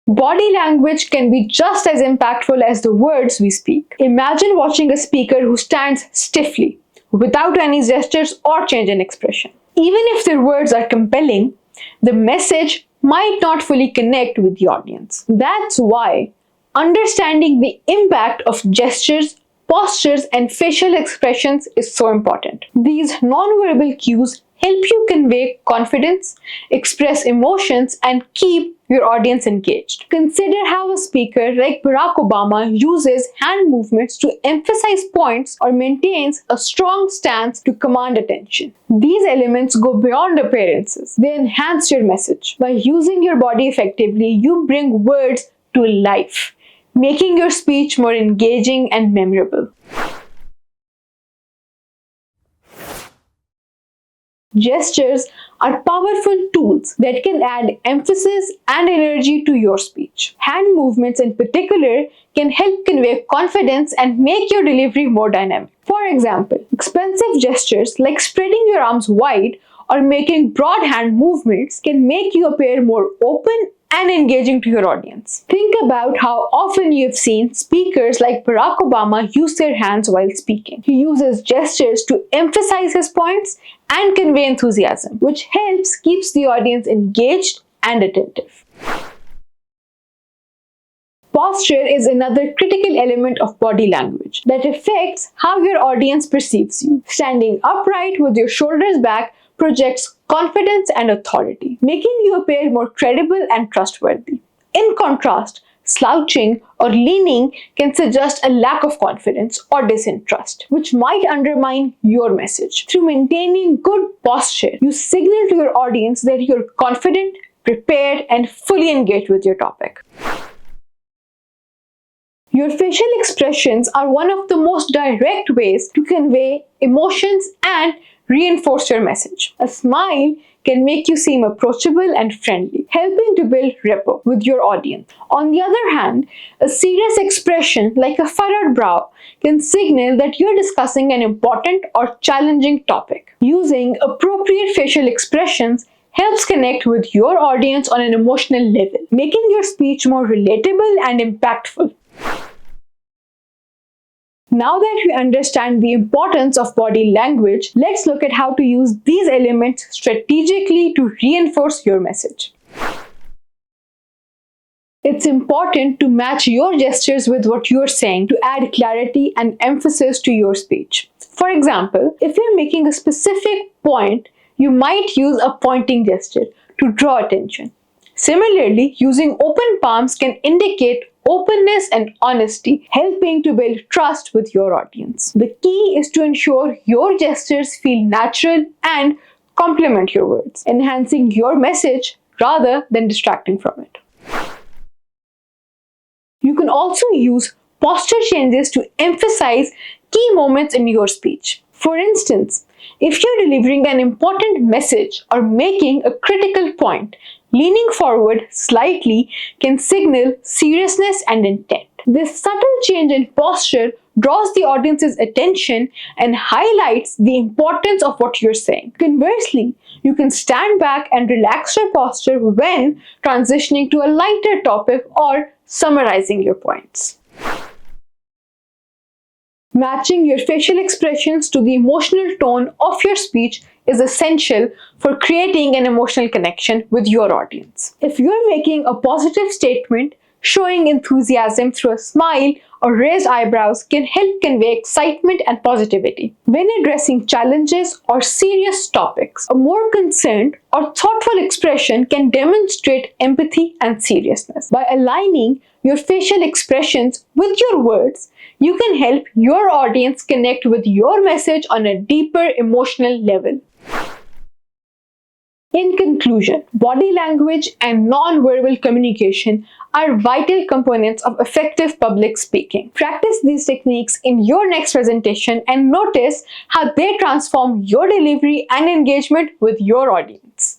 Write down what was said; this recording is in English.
Body language can be just as impactful as the words we speak. Imagine watching a speaker who stands stiffly, without any gestures or change in expression. Even if their words are compelling, the message might not fully connect with the audience. That's why understanding the impact of gestures, postures, and facial expressions is so important. These nonverbal cues help you convey confidence, express emotions, and keep your audience engaged. Consider how a speaker like Barack Obama uses hand movements to emphasize points or maintains a strong stance to command attention. These elements go beyond appearances. They enhance your message. By using your body effectively, you bring words to life, making your speech more engaging and memorable. Gestures are powerful tools that can add emphasis and energy to your speech. Hand movements in particular can help convey confidence and make your delivery more dynamic. For example, expressive gestures like spreading your arms wide or making broad hand movements can make you appear more open and engaging to your audience. Think about how often you've seen speakers like Barack Obama use their hands while speaking. He uses gestures to emphasize his points and convey enthusiasm, which helps keep the audience engaged and attentive. Posture is another critical element of body language that affects how your audience perceives you. Standing upright with your shoulders back projects confidence and authority, making you appear more credible and trustworthy. In contrast, slouching or leaning can suggest a lack of confidence or disinterest, which might undermine your message. Through maintaining good posture, you signal to your audience that you're confident, prepared, and fully engaged with your topic. Your facial expressions are one of the most direct ways to convey emotions and reinforce your message. A smile can make you seem approachable and friendly, helping to build rapport with your audience. On the other hand, a serious expression like a furrowed brow can signal that you're discussing an important or challenging topic. Using appropriate facial expressions helps connect with your audience on an emotional level, making your speech more relatable and impactful. Now that we understand the importance of body language, let's look at how to use these elements strategically to reinforce your message. It's important to match your gestures with what you're saying to add clarity and emphasis to your speech. For example, if you're making a specific point, you might use a pointing gesture to draw attention. Similarly, using open palms can indicate openness and honesty, helping to build trust with your audience. The key is to ensure your gestures feel natural and complement your words, enhancing your message rather than distracting from it. You can also use posture changes to emphasize key moments in your speech. For instance, if you're delivering an important message or making a critical point, leaning forward slightly can signal seriousness and intent. This subtle change in posture draws the audience's attention and highlights the importance of what you're saying. Conversely, you can stand back and relax your posture when transitioning to a lighter topic or summarizing your points. Matching your facial expressions to the emotional tone of your speech is essential for creating an emotional connection with your audience. If you're making a positive statement, showing enthusiasm through a smile or raised eyebrows can help convey excitement and positivity. When addressing challenges or serious topics, a more concerned or thoughtful expression can demonstrate empathy and seriousness. By aligning your facial expressions with your words, you can help your audience connect with your message on a deeper emotional level. In conclusion, body language and non-verbal communication are vital components of effective public speaking. Practice these techniques in your next presentation and notice how they transform your delivery and engagement with your audience.